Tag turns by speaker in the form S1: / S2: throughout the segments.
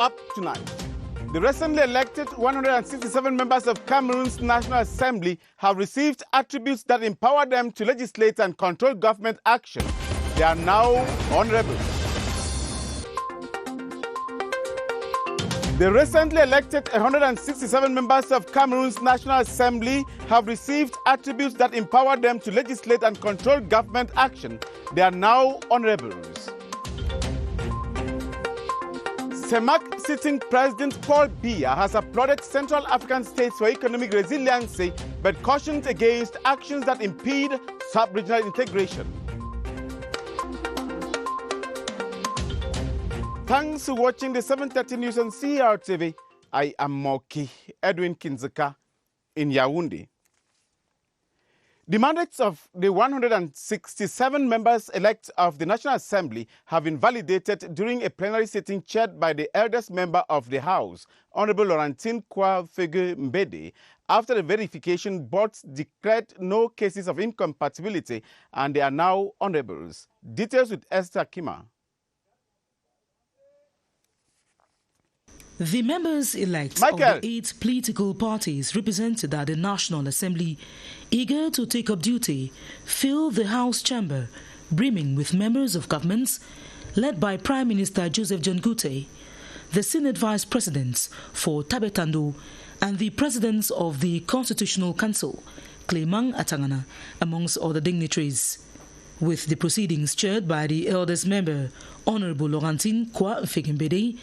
S1: up tonight. The recently elected 167 members of Cameroon's National Assembly have received attributes that empower them to legislate and control government action. They are now honorables. The recently elected 167 members of Cameroon's National Assembly have received attributes that empower them to legislate and control government action. They are now honorables. SEMUC sitting President Paul Biya has applauded Central African states for economic resiliency but cautioned against actions that impede sub-regional integration. Thanks for watching the 7:30 news on CRTV. I am Moki Edwin Kinzeka in Yaoundé. The mandates of the 167 members-elect of the National Assembly have been validated during a plenary sitting chaired by the eldest member of the House, Honorable Laurentine Kwa-Fege Mbede, after the verification boards declared no cases of incompatibility and they are now honorables. Details with Esther Kima.
S2: The members-elect of the 8 political parties represented at the National Assembly, eager to take up duty, filled the House chamber, brimming with members of governments led by Prime Minister Joseph John Gute, the Senate Vice Presidents for Tabetando, and the Presidents of the Constitutional Council, Clément Atangana, amongst other dignitaries. With the proceedings chaired by the eldest member, Honorable Laurentine Kwa-Fege Mbede,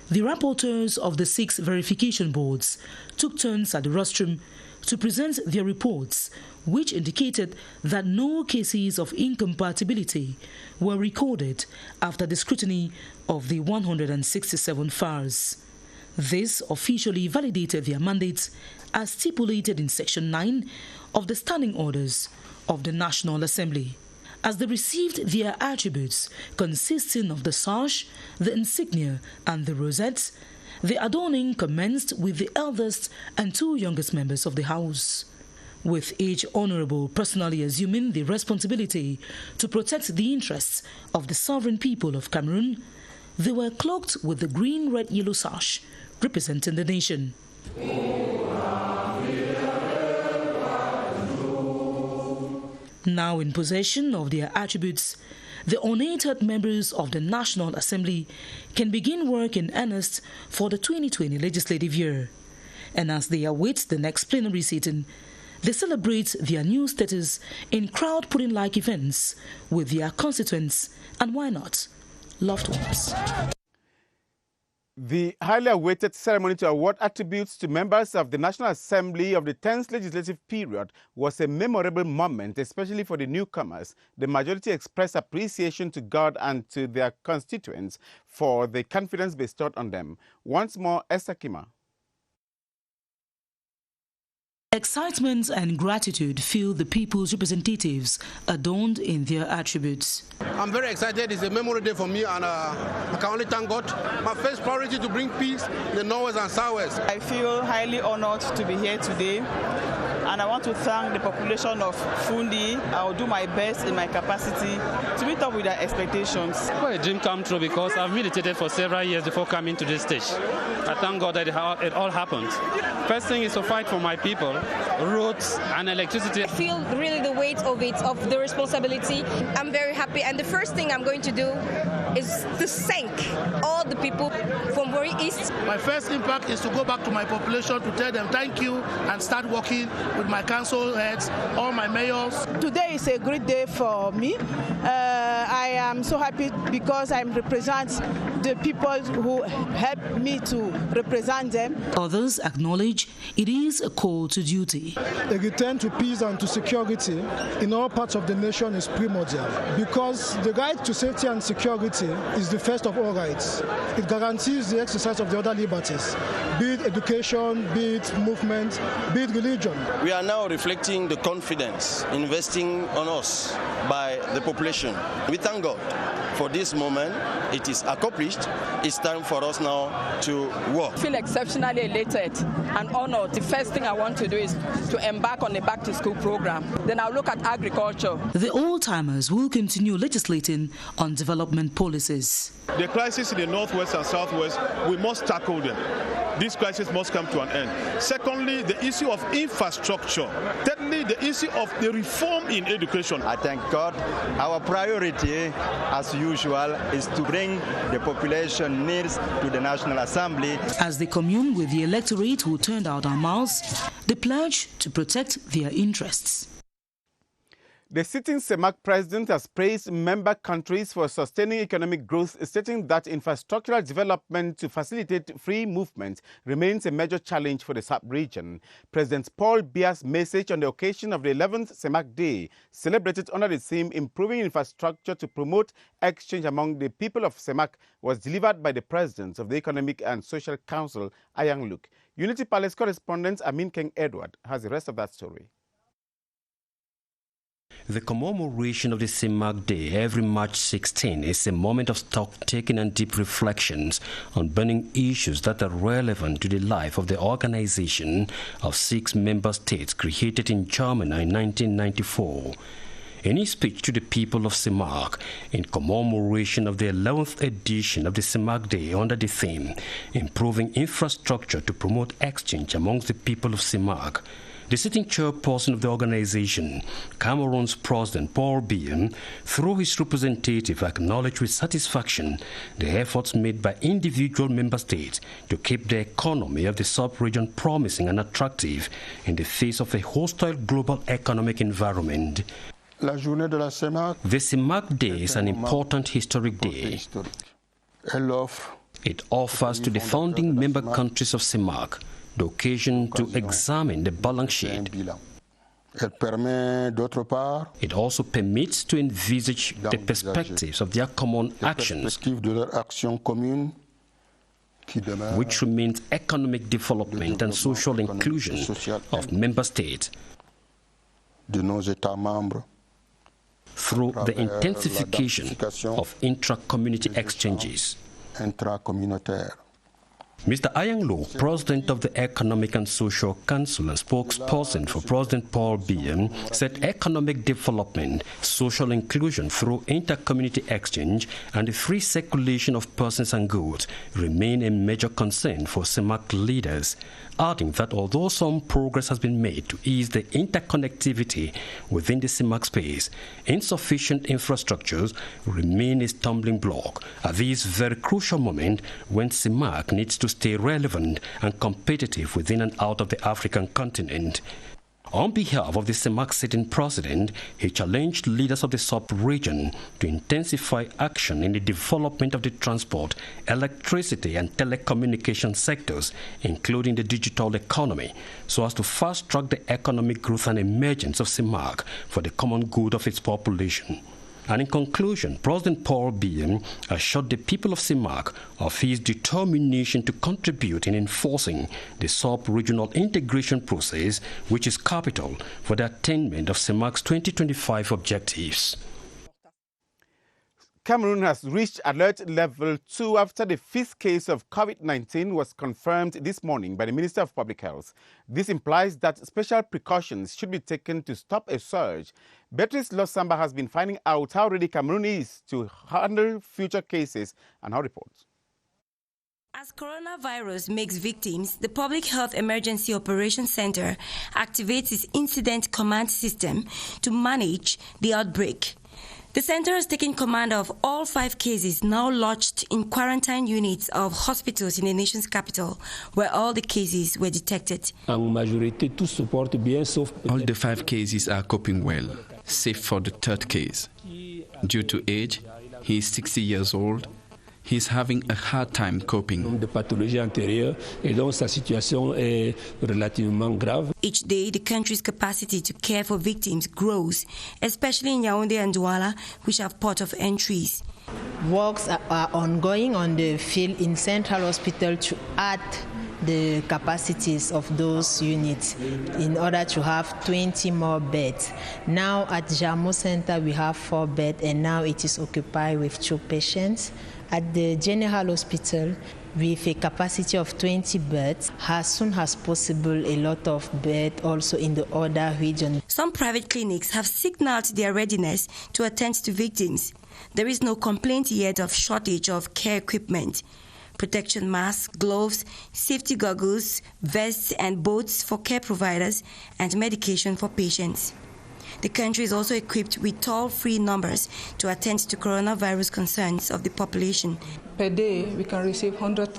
S2: the rapporteurs of the 6 verification boards took turns at the rostrum to present their reports, which indicated that no cases of incompatibility were recorded after the scrutiny of the 167 files. This officially validated their mandates as stipulated in Section 9 of the Standing Orders of the National Assembly, as they received their attributes consisting of the sash, the insignia, and the rosettes. The adorning commenced with the eldest and 2 youngest members of the House, with each honorable personally assuming the responsibility to protect the interests of the sovereign people of Cameroon. They were cloaked with the green, red, yellow sash representing the nation. Now in possession of their attributes, the ornated members of the National Assembly can begin work in earnest for the 2020 legislative year. And as they await the next plenary sitting, they celebrate their new status in crowd-pulling-like events with their constituents and, why not, loved ones.
S1: The highly awaited ceremony to award attributes to members of the National Assembly of the 10th legislative period was a memorable moment, especially for the newcomers. The majority expressed appreciation to God and to their constituents for the confidence bestowed on them. Once more, Esther Kima.
S2: Excitement and gratitude filled the people's representatives adorned in their attributes.
S3: I'm very excited. It's a memorable day for me, and I can only thank God. My first priority to bring peace in the Northwest and Southwest.
S4: I feel highly honored to be here today, and I want to thank the population of Fundi. I will do my best in my capacity to meet up with their expectations.
S5: Well, a dream come true because I've meditated for several years before coming to this stage. I thank God that it all happened. First thing is to fight for my people, roads and electricity.
S6: I feel really the weight of it, of the responsibility. I'm very happy, and the first thing I'm going to do is to thank all the people from Wari East.
S3: My first impact is to go back to my population to tell them thank you and start working with my council heads, all my mayors.
S4: Today is a great day for me. I am so happy because I represent the people who helped me to represent them.
S2: Others acknowledge it is a call to duty.
S7: A return to peace and to security in all parts of the nation is primordial because the right to safety and security is the first of all rights. It guarantees the exercise of the other liberties, be it education, be it movement, be it religion.
S8: We are now reflecting the confidence investing on us by the population. We thank God for this moment. It is accomplished. finished. It's time for us now to work.
S9: I feel exceptionally elated and honored. The first thing I want to do is to embark on a back-to-school program. Then I'll look at agriculture.
S2: The old-timers will continue legislating on development policies.
S10: The crisis in the Northwest and Southwest, we must tackle them. This crisis must come to an end. Secondly, the issue of infrastructure. Thirdly, the issue of the reform in education.
S11: I thank God. Our priority, as usual, is to bring the population needs to the National Assembly.
S2: As they commune with the electorate who turned out en masse, they pledge to protect their interests.
S1: The sitting SEMUC president has praised member countries for sustaining economic growth, stating that infrastructural development to facilitate free movement remains a major challenge for the sub-region. President Paul Biya's message on the occasion of the 11th SEMUC Day, celebrated under the theme Improving Infrastructure to Promote Exchange Among the People of SEMUC, was delivered by the President of the Economic and Social Council, Ayang Luke. Unity Palace correspondent Amin Keng Edward has the rest of that story.
S12: The commemoration of the SEMUC Day every March 16 is a moment of stock-taking and deep reflections on burning issues that are relevant to the life of the organization of 6 member states created in Germany in 1994. In his speech to the people of SEMUC in commemoration of the 11th edition of the SEMUC Day under the theme Improving Infrastructure to Promote Exchange Amongst the People of SEMUC, the sitting chairperson of the organization, Cameroon's President Paul Biya, through his representative, acknowledged with satisfaction the efforts made by individual member states to keep the economy of the sub-region promising and attractive in the face of a hostile global economic environment. The SEMUC Day is an important historic day. It offers to the founding member countries of SEMUC the occasion to examine the balance sheet. It also permits to envisage the perspectives of their common actions, which remains economic development and social inclusion of member states through the intensification of intra-community exchanges. Mr. Ayang Luke, President of the Economic and Social Council and spokesperson for President Paul Biya, said economic development, social inclusion through inter-community exchange, and the free circulation of persons and goods remain a major concern for SEMUC leaders, adding that although some progress has been made to ease the interconnectivity within the SEMUC space, insufficient infrastructures remain a stumbling block at this very crucial moment when SEMUC needs to stay relevant and competitive within and out of the African continent. On behalf of the SEMUC sitting president, he challenged leaders of the sub-region to intensify action in the development of the transport, electricity and telecommunication sectors, including the digital economy, so as to fast-track the economic growth and emergence of SEMUC for the common good of its population. And in conclusion, President Paul Biya assured the people of SEMUC of his determination to contribute in enforcing the sub-regional integration process, which is capital for the attainment of SEMUC's 2025 objectives.
S1: Cameroon has reached alert level 2 after the 5th case of COVID-19 was confirmed this morning by the Minister of Public Health. This implies that special precautions should be taken to stop a surge. Beatrice Losamba has been finding out how ready Cameroon is to handle future cases and how reports.
S13: As coronavirus makes victims, the Public Health Emergency Operations Center activates its incident command system to manage the outbreak. The center has taken command of all 5 cases now lodged in quarantine units of hospitals in the nation's capital, where all the cases were detected.
S14: All the 5 cases are coping well, save for the 3rd case. Due to age, he is 60 years old. He is having a hard time coping.
S13: Each day, the country's capacity to care for victims grows, especially in Yaoundé and Douala, which have port of entries.
S15: Works are ongoing on the field in Central Hospital to add the capacities of those units in order to have 20 more beds. Now at Jamo Center we have 4 beds, and now it is occupied with 2 patients. At the General Hospital, with a capacity of 20 beds, as soon as possible a lot of beds also in the other region.
S13: Some private clinics have signaled their readiness to attend to victims. There is no complaint yet of shortage of care equipment. Protection masks, gloves, safety goggles, vests and boots for care providers, and medication for patients. The country is also equipped with toll-free numbers to attend to coronavirus concerns of the population.
S16: Per day, we can receive 100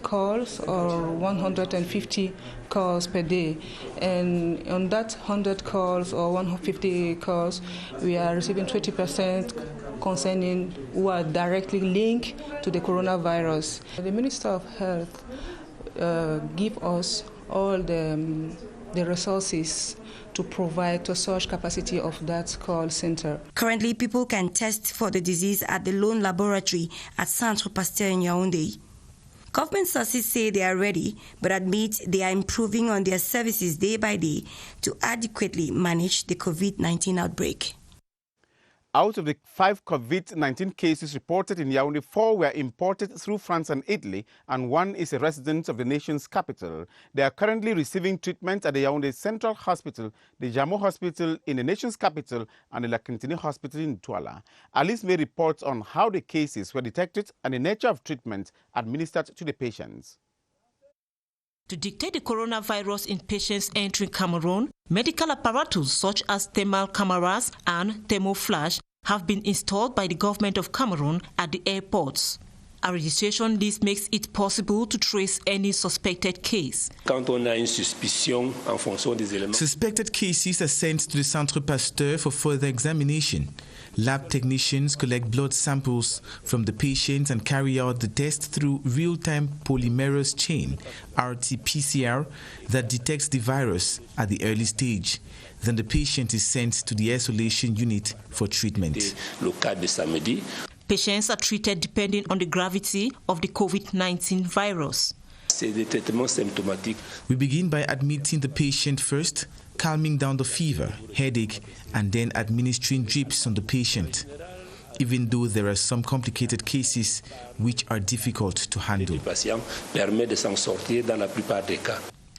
S16: calls or 150 calls per day. And on that 100 calls or 150 calls, we are receiving 20% concerning who are directly linked to the coronavirus. The Minister of Health give us all the resources to provide to such capacity of that call center.
S13: Currently, people can test for the disease at the Lone Laboratory at Centre Pasteur in Yaoundé. Government sources say they are ready, but admit they are improving on their services day by day to adequately manage the COVID-19 outbreak.
S1: Out of the 5 COVID-19 cases reported in Yaoundé, 4 were imported through France and Italy, and 1 is a resident of the nation's capital. They are currently receiving treatment at the Yaoundé Central Hospital, the Jamo Hospital in the nation's capital, and the La Quintini Hospital in Douala. Alice May reports on how the cases were detected and the nature of treatment administered to the patients.
S17: To detect the coronavirus in patients entering Cameroon, medical apparatus such as thermal cameras and thermoflash have been installed by the government of Cameroon at the airports. A registration list makes it possible to trace any suspected case.
S18: Suspected cases are sent to the Centre Pasteur for further examination. Lab technicians collect blood samples from the patients and carry out the test through real-time polymerase chain, RT-PCR, that detects the virus at the early stage. Then the patient is sent to the isolation unit for treatment.
S17: Patients are treated depending on the gravity of the COVID-19 virus.
S18: We begin by admitting the patient first, calming down the fever, headache, and then administering drips on the patient, even though there are some complicated cases which are difficult to handle.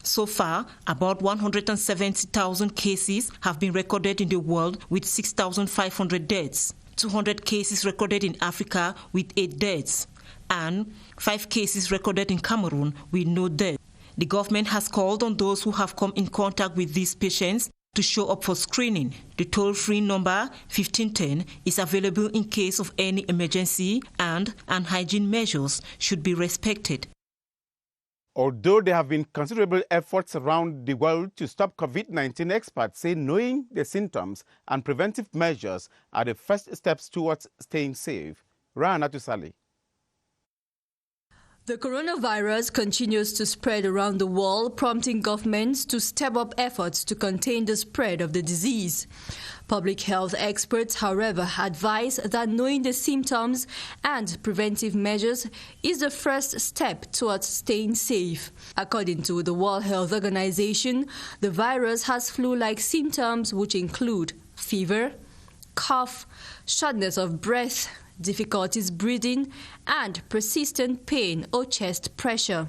S17: So far, about 170,000 cases have been recorded in the world with 6,500 deaths. 200 cases recorded in Africa with 8 deaths, and 5 cases recorded in Cameroon with no death. The government has called on those who have come in contact with these patients to show up for screening. The toll-free number 1510 is available in case of any emergency, and hygiene measures should be respected.
S1: Although there have been considerable efforts around the world to stop COVID-19, experts say knowing the symptoms and preventive measures are the first steps towards staying safe. Rana Tusali.
S19: The coronavirus continues to spread around the world, prompting governments to step up efforts to contain the spread of the disease. Public health experts, however, advise that knowing the symptoms and preventive measures is the first step towards staying safe. According to the World Health Organization, the virus has flu-like symptoms which include fever, cough, shortness of breath, difficulties breathing, and persistent pain or chest pressure.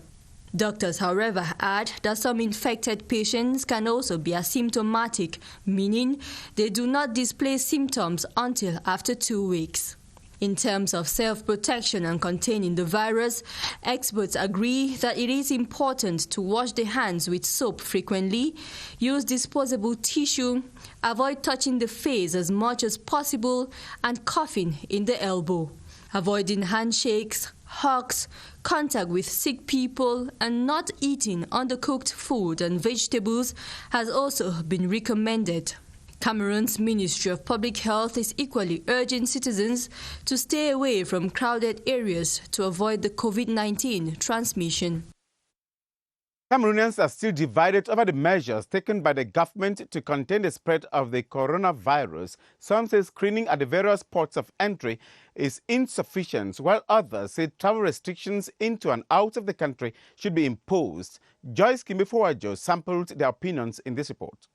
S19: Doctors, however, add that some infected patients can also be asymptomatic, meaning they do not display symptoms until after 2 weeks. In terms of self-protection and containing the virus, experts agree that it is important to wash the hands with soap frequently, use disposable tissue, avoid touching the face as much as possible, and coughing in the elbow. Avoiding handshakes, hugs, contact with sick people, and not eating undercooked food and vegetables has also been recommended. Cameroon's Ministry of Public Health is equally urging citizens to stay away from crowded areas to avoid the COVID-19 transmission.
S1: Cameroonians are still divided over the measures taken by the government to contain the spread of the coronavirus. Some say screening at the various ports of entry is insufficient, while others say travel restrictions into and out of the country should be imposed. Joyce Kimbefowajo sampled their opinions in this report.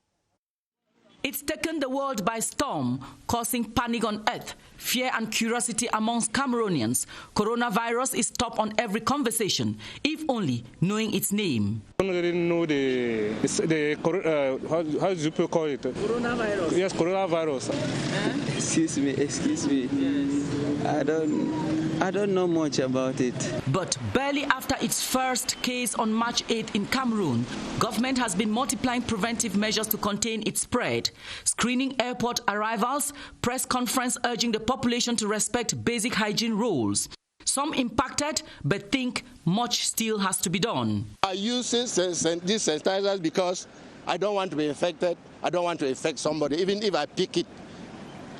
S2: It's taken the world by storm, causing panic on earth, fear and curiosity amongst Cameroonians. Coronavirus is top on every conversation, if only knowing its name.
S20: I don't really know how do you call it? Coronavirus. Yes, coronavirus.
S21: Excuse me. Yes. I don't know much about it.
S2: But barely after its first case on March 8th in Cameroon, government has been multiplying preventive measures to contain its spread. Screening airport arrivals, press conference urging the population to respect basic hygiene rules. Some impacted, but think much still has to be done.
S22: I use these sanitizers because I don't want to be infected. I don't want to infect somebody. Even if I pick it,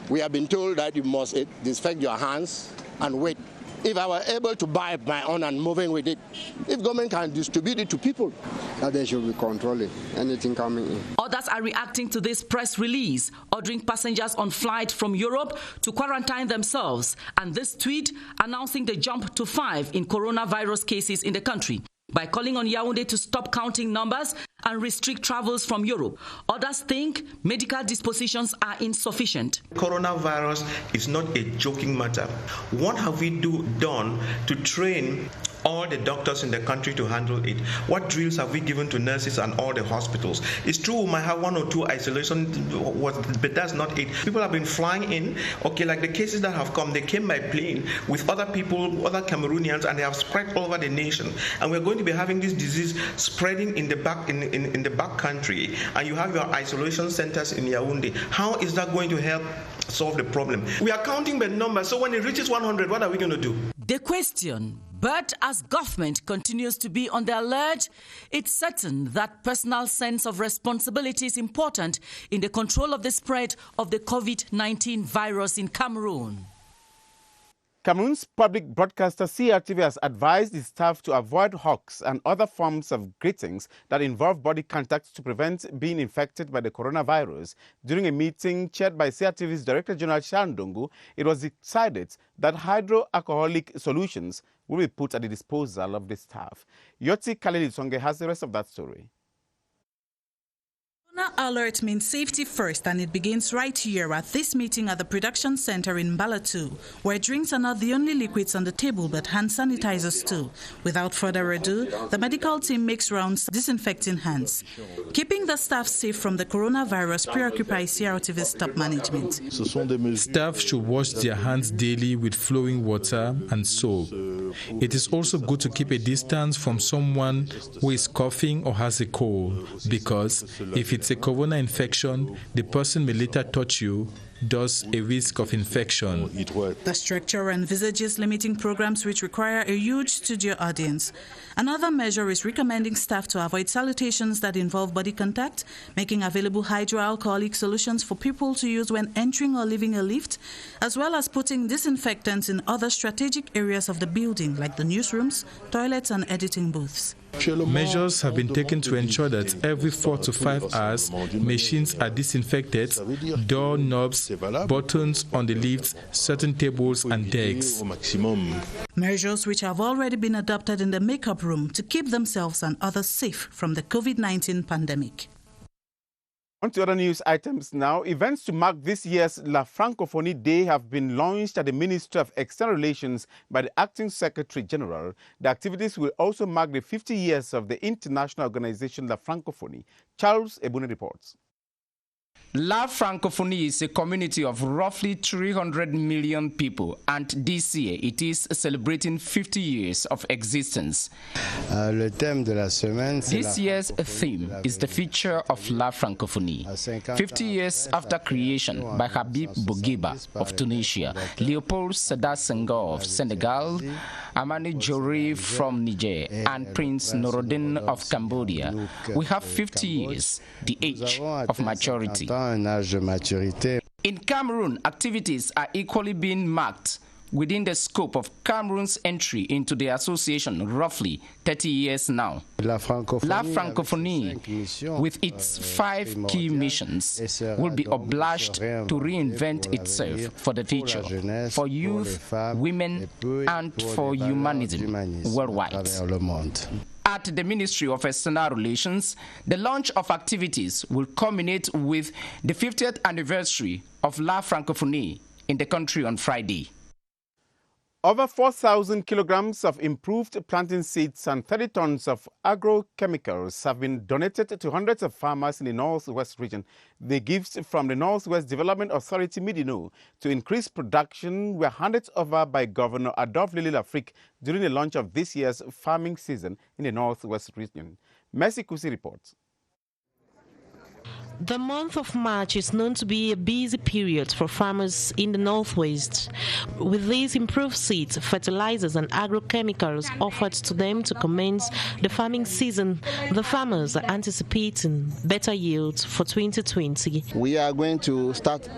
S22: we have been told that you must disinfect your hands and wait. If I were able to buy my own and moving with it, if government can distribute it to people,
S23: that they should be controlling anything coming in.
S2: Others are reacting to this press release, ordering passengers on flight from Europe to quarantine themselves, and this tweet announcing the jump to 5 in coronavirus cases in the country, by calling on Yaoundé to stop counting numbers and restrict travels from Europe. Others think medical dispositions are insufficient.
S24: Coronavirus is not a joking matter. What have we done to train all the doctors in the country to handle it? What drills have we given to nurses and all the hospitals? It's true we might have 1 or 2 isolation, but that's not it. People have been flying in, okay, like the cases that have come, they came by plane with other people, other Cameroonians, and they have spread all over the nation. And we're going to be having this disease spreading in the back in the back country, and you have your isolation centers in Yaoundé. How is that going to help solve the problem? We are counting by numbers, so when it reaches 100, what are we going to do?
S2: The question, but as government continues to be on the alert, it's certain that personal sense of responsibility is important in the control of the spread of the COVID-19 virus in Cameroon.
S1: Cameroon's public broadcaster CRTV has advised its staff to avoid hugs and other forms of greetings that involve body contact to prevent being infected by the coronavirus. During a meeting chaired by CRTV's Director General Shandongo, it was decided that hydroalcoholic solutions will be put at the disposal of the staff. Yoti Kaleli has the rest of that story.
S25: Alert means safety first, and it begins right here at this meeting at the production center in Balatu, where drinks are not the only liquids on the table but hand sanitizers too. Without further ado, the medical team makes rounds disinfecting hands. Keeping the staff safe from the coronavirus preoccupies CRTV's top management.
S18: Staff should wash their hands daily with flowing water and soap. It is also good to keep a distance from someone who is coughing or has a cold, because if it's a corona infection, the person may later touch you, thus a risk of infection.
S25: The structure envisages limiting programs which require a huge studio audience. Another measure is recommending staff to avoid salutations that involve body contact, making available hydroalcoholic solutions for people to use when entering or leaving a lift, as well as putting disinfectants in other strategic areas of the building, like the newsrooms, toilets, and editing booths.
S18: Measures have been taken to ensure that every 4 to 5 hours, machines are disinfected, door knobs, buttons on the lifts, certain tables and desks.
S25: Measures which have already been adopted in the makeup room to keep themselves and others safe from the COVID-19 pandemic.
S1: On to other news items now. Events to mark this year's La Francophonie Day have been launched at the Ministry of External Relations by the Acting Secretary General. The activities will also mark the 50 years of the international organization La Francophonie. Charles Ebune reports.
S26: La Francophonie is a community of roughly 300 million people, and this year it is celebrating 50 years of existence. This year's theme is the future of La Francophonie. 50 years after creation by Habib Bourguiba of Tunisia, Léopold Sédar Senghor of Senegal, Amani Diori from Niger, and Prince Norodin of Cambodia, we have 50 years, the age of maturity. In Cameroon, activities are equally being marked within the scope of Cameroon's entry into the association roughly 30 years now. La Francophonie, with its 5 key missions, will be obliged to reinvent itself for the future, for youth, women, and for humanism worldwide. At the Ministry of External Relations, the launch of activities will culminate with the 50th anniversary of La Francophonie in the country on Friday.
S1: Over 4,000 kilograms of improved planting seeds and 30 tons of agrochemicals have been donated to hundreds of farmers in the Northwest region. The gifts from the Northwest Development Authority, Vidéo, to increase production were handed over by Governor Adolphe Lily-Lafrique during the launch of this year's farming season in the Northwest region. Mercy Kusi reports.
S3: The month of March is known to be a busy period for farmers in the Northwest. With these improved seeds, fertilizers and agrochemicals offered to them to commence the farming season, the farmers are anticipating better yields for 2020.
S4: We are going to start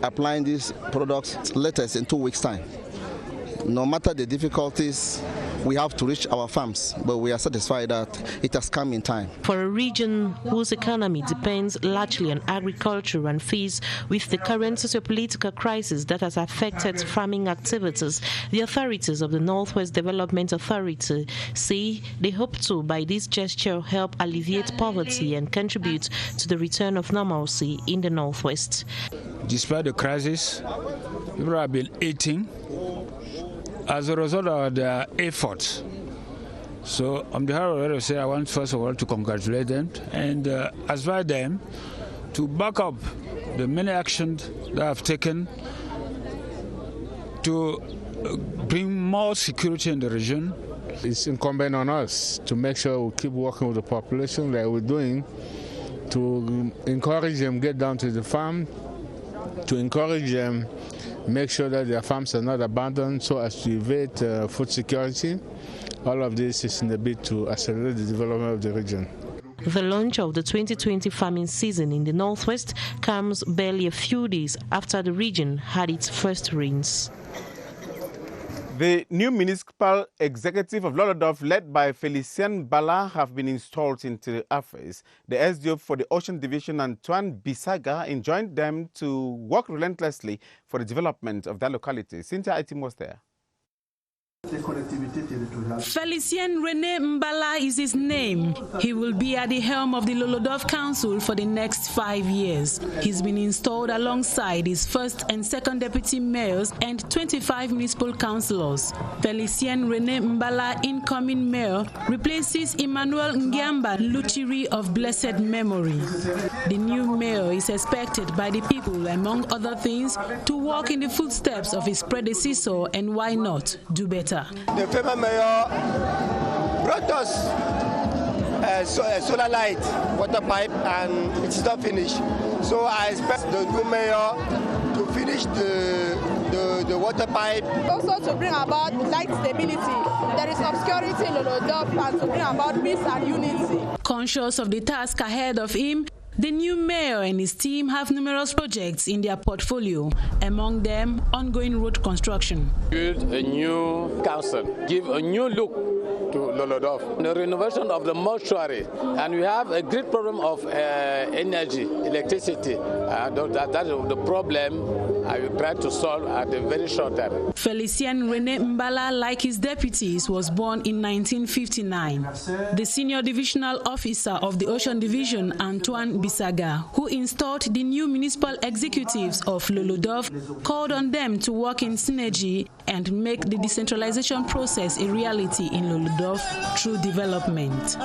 S4: applying these products latest in 2 weeks' time. No matter the difficulties, we have to reach our farms, but we are satisfied that it has come in time.
S3: For a region whose economy depends largely on agriculture and faced with the current socio-political crisis that has affected farming activities, the authorities of the Northwest Development Authority say they hope to, by this gesture, help alleviate poverty and contribute to the return of normalcy in the Northwest.
S5: Despite the crisis, people have been eating as a result of their efforts. So on behalf of the RSA, I want first of all to congratulate them and advise them to back up the many actions they have taken to bring more security in the region.
S20: It's incumbent on us to make sure we keep working with the population like we're doing, to encourage them get down to the farm, to encourage them make sure that their farms are not abandoned so as to evade food security. All of this is in the bid to accelerate the development of the region.
S3: The launch of the 2020 farming season in the Northwest comes barely a few days after the region had its first rains.
S1: The new municipal executive of Lolodov, led by Félicien Bala, have been installed into office. The SDO for the Ocean Division, Antoine Bisaga, enjoined them to work relentlessly for the development of that locality. Cynthia Itim was there.
S25: Félicien René Mbala is his name. He will be at the helm of the Lolodov Council for the next 5 years. He's been installed alongside his first and second deputy mayors and 25 municipal councillors. Félicien René Mbala, incoming mayor, replaces Emmanuel Ngiamba Luchiri of blessed memory. The new mayor is expected by the people, among other things, to walk in the footsteps of his predecessor and, why not, do better.
S6: The former mayor brought us a solar light, water pipe, and it's not finished. So I expect the new mayor to finish the water pipe.
S7: Also to bring about light stability. There is obscurity in Lolodov, and to bring about peace and unity.
S25: Conscious of the task ahead of him, the new mayor and his team have numerous projects in their portfolio, among them ongoing road construction.
S8: Build a new council, give a new look to Lolodov, the renovation of the mortuary, and we have a great problem of energy, electricity. That is the problem I will try to solve at a very short time.
S25: Félicien René Mbala, like his deputies, was born in 1959. The senior divisional officer of the Ocean Division, Antoine Bisaga, who installed the new municipal executives of Lolodov, called on them to work in synergy and make the decentralization process a reality in Lolodov through development.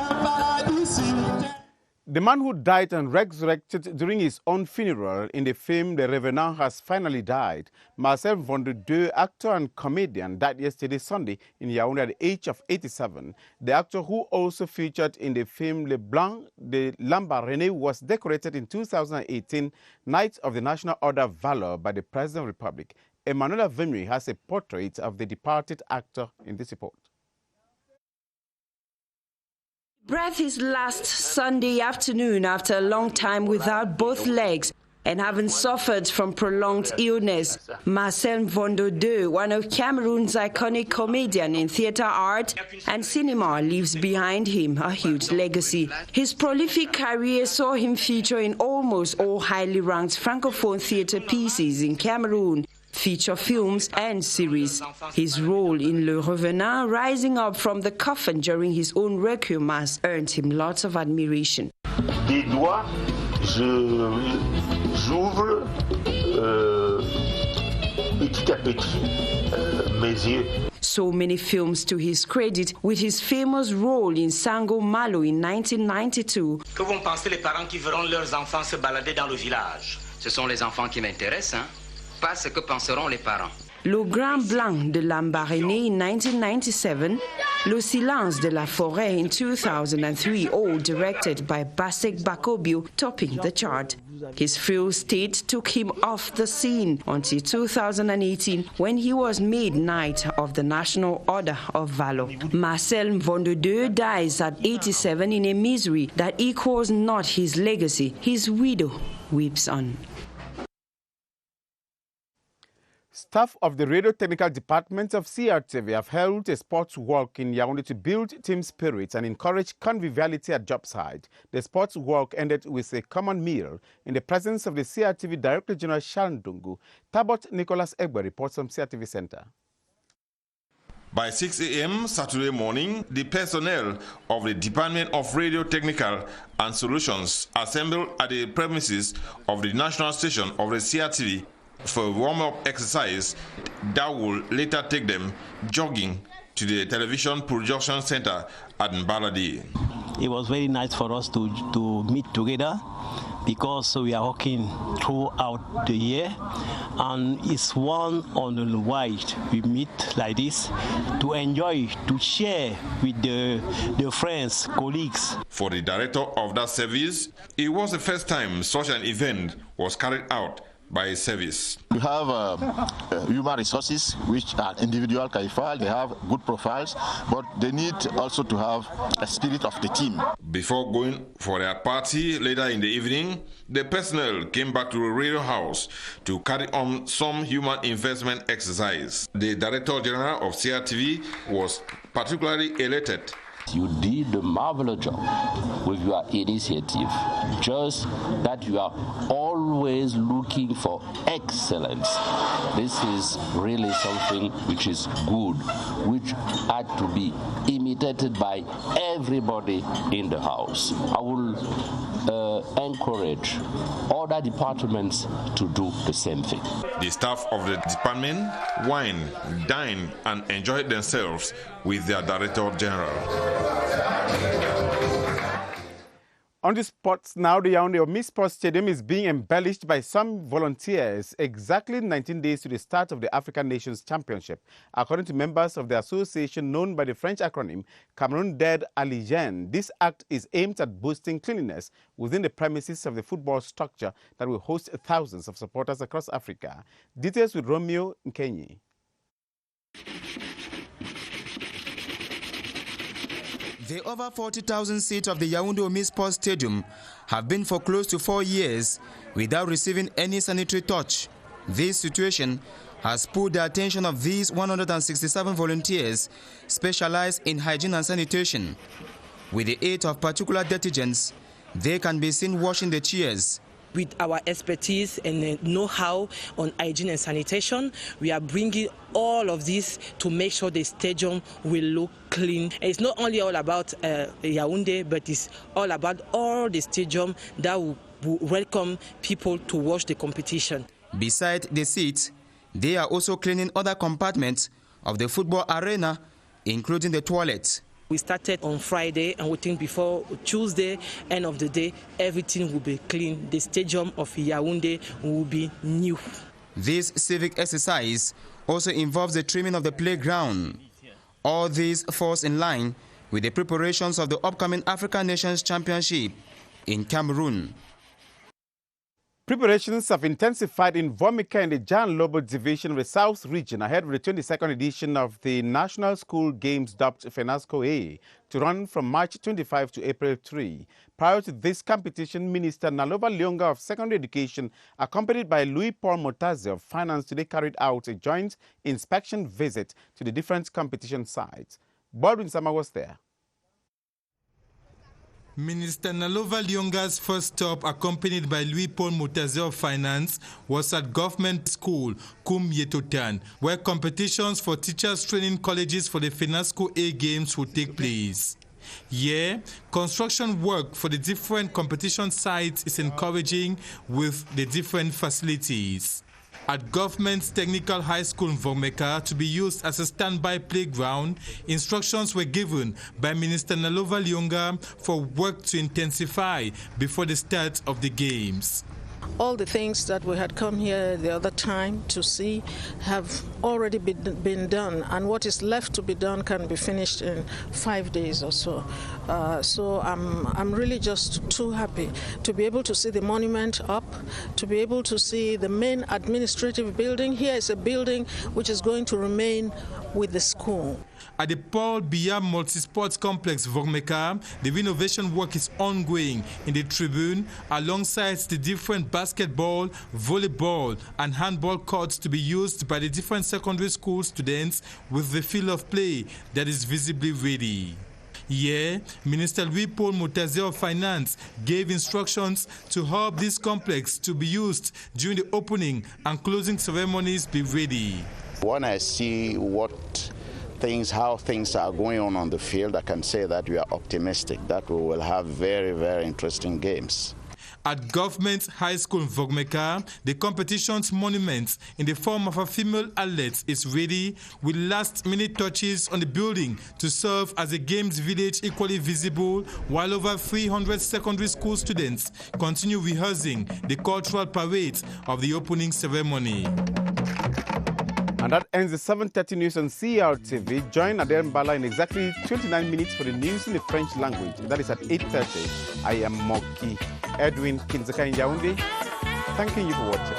S1: The man who died and resurrected during his own funeral in the film The Revenant has finally died. Marcel Vondedeu, actor and comedian, died yesterday Sunday in Yaoundé at the age of 87. The actor, who also featured in the film Le Blanc de Lambaréné, was decorated in 2018 Knight of the National Order of Valor by the President of the Republic. Emmanuel Vimri has a portrait of the departed actor in this report.
S27: Breathed his last Sunday afternoon after a long time without both legs.
S9: and having suffered from prolonged illness. Marcel Mvondo, one of Cameroon's iconic comedians in theatre art and cinema, leaves behind him a huge legacy. His prolific career saw him feature in almost all highly ranked Francophone theatre pieces in Cameroon, feature films and series. His role in Le Revenant, rising up from the coffin during his own requiem mass, earned him lots of admiration.
S10: Des doigts, j'ouvre petit à petit mes yeux.
S9: So many films to his credit, with his famous role in Sango Malo in 1992.
S11: Que vont penser les parents qui verront leurs enfants se balader dans le village?
S12: Ce sont les enfants qui m'intéressent, hein? Pas ce que penseront les parents.
S9: Le Grand Blanc de Lambaréné in 1997, Le Silence de la Forêt in 2003, all directed by Basek Bakobio, topping the chart. His frail state took him off the scene until 2018, when he was made Knight of the National Order of Valor. Marcel Mvondo dies at 87 in a misery that equals not his legacy. His widow weeps on.
S1: Staff of the Radio Technical Department of CRTV have held a sports walk in Yaoundé to build team spirit and encourage conviviality at job site. The sports walk ended with a common meal in the presence of the CRTV Director General Sharon Dungu. Tabot Nicholas Egbe reports from CRTV Center.
S14: By 6 a.m. Saturday morning, the personnel of the Department of Radio Technical and Solutions assembled at the premises of the national station of the CRTV for a warm-up exercise that will later take them jogging to the television production center at Mbaladi.
S15: It was very nice for us to meet together because we are working throughout the year, and it's one on the wide we meet like this to enjoy, to share with the friends, colleagues.
S14: For the director of that service, it was the first time such an event was carried out by a service.
S22: We have human resources which are individual CAIFA, they have good profiles, but they need also to have a spirit of the team.
S14: Before going for their party later in the evening, the personnel came back to the radio house to carry on some human investment exercise. The Director General of CRTV was particularly elated.
S27: You did a marvelous job with your initiative, just that you are always looking for excellence. This is really something which is good, which had to be imitated by everybody in the house. I will encourage other departments to do the same thing.
S14: The staff of the department wine, dine, and enjoyed themselves with their Director General.
S1: On the sports now, the Yaoundé Omi Sports Stadium is being embellished by some volunteers exactly 19 days to the start of the African Nations Championship. According to members of the association known by the French acronym Cameroon Dead Allegiant, this act is aimed at boosting cleanliness within the premises of the football structure that will host thousands of supporters across Africa. Details with Romeo Nkenyi.
S28: The over 40,000 seats of the Yaoundé Omi Sports Stadium have been for close to 4 years without receiving any sanitary touch. This situation has pulled the attention of these 167 volunteers specialized in hygiene and sanitation. With the aid of particular detergents, they can be seen washing the chairs.
S29: With our expertise and know-how on hygiene and sanitation, we are bringing all of this to make sure the stadium will look clean. And it's not only all about Yaoundé, but it's all about all the stadium that will welcome people to watch the competition.
S28: Beside the seats, they are also cleaning other compartments of the football arena, including the toilets.
S29: We started on Friday, and we think before Tuesday, end of the day, everything will be clean. The stadium of Yaoundé will be new.
S28: This civic exercise also involves the trimming of the playground. All this falls in line with the preparations of the upcoming African Nations Championship in Cameroon.
S1: Preparations have intensified in Vomika in the Jan Lobo Division of the South Region ahead of the 22nd edition of the National School Games dubbed FENASCO A to run from March 25 to April 3. Prior to this competition, Minister Nalova Lyonga of Secondary Education, accompanied by Louis Paul Motaze of Finance, today carried out a joint inspection visit to the different competition sites. Baldwin Sama was there.
S2: Minister Nalova Lyonga's first stop, accompanied by Louis Paul Motaze of Finance, was at Government School, Kum Yetotan, where competitions for teachers training colleges for the FENASCO A Games will take place. Here, construction work for the different competition sites is encouraging with the different facilities. At Government's Technical High School in Vomika to be used as a standby playground, instructions were given by Minister Nalova Lyonga for work to intensify before the start of the games.
S13: All the things that we had come here the other time to see have already been done, and what is left to be done can be finished in 5 days or so. So I'm really just too happy to be able to see the monument up, to be able to see the main administrative building. Here is a building which is going to remain with the school.
S2: At the Paul Biya Multisports Complex, Vomika, the renovation work is ongoing in the tribune alongside the different basketball, volleyball and handball courts to be used by the different secondary school students with the field of play that is visibly ready. Here, Minister Louis Paul Motaze of Finance gave instructions to help this complex to be used during the opening and closing ceremonies be ready.
S16: When I see how things are going on the field, I can say that we are optimistic that we will have very, very interesting games.
S2: At Government High School in Vomika, the competition's monument in the form of a female athlete is ready with last-minute touches on the building to serve as a games village equally visible, while over 300 secondary school students continue rehearsing the cultural parade of the opening ceremony.
S1: And that ends the 7:30 news on CRTV. Join Adel Mbala in exactly 29 minutes for the news in the French language. That is at 8:30. I am Moki Edwin Kinzaka in Yaoundé. Thanking you for watching.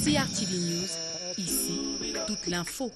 S17: CRTV News, ici, toute l'info.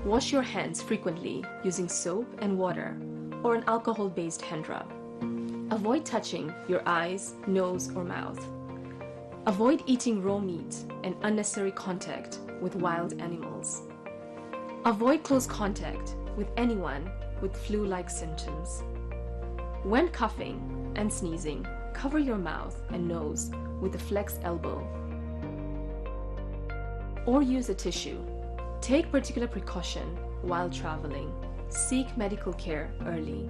S4: Wash your hands frequently using soap and water or an alcohol-based hand rub. Avoid touching your eyes, nose, or mouth. Avoid eating raw meat and unnecessary contact with wild animals. Avoid close contact with anyone with flu-like symptoms. When coughing and sneezing, cover your mouth and nose with a flexed elbow or use a tissue. Take particular precaution while traveling. Seek medical care early.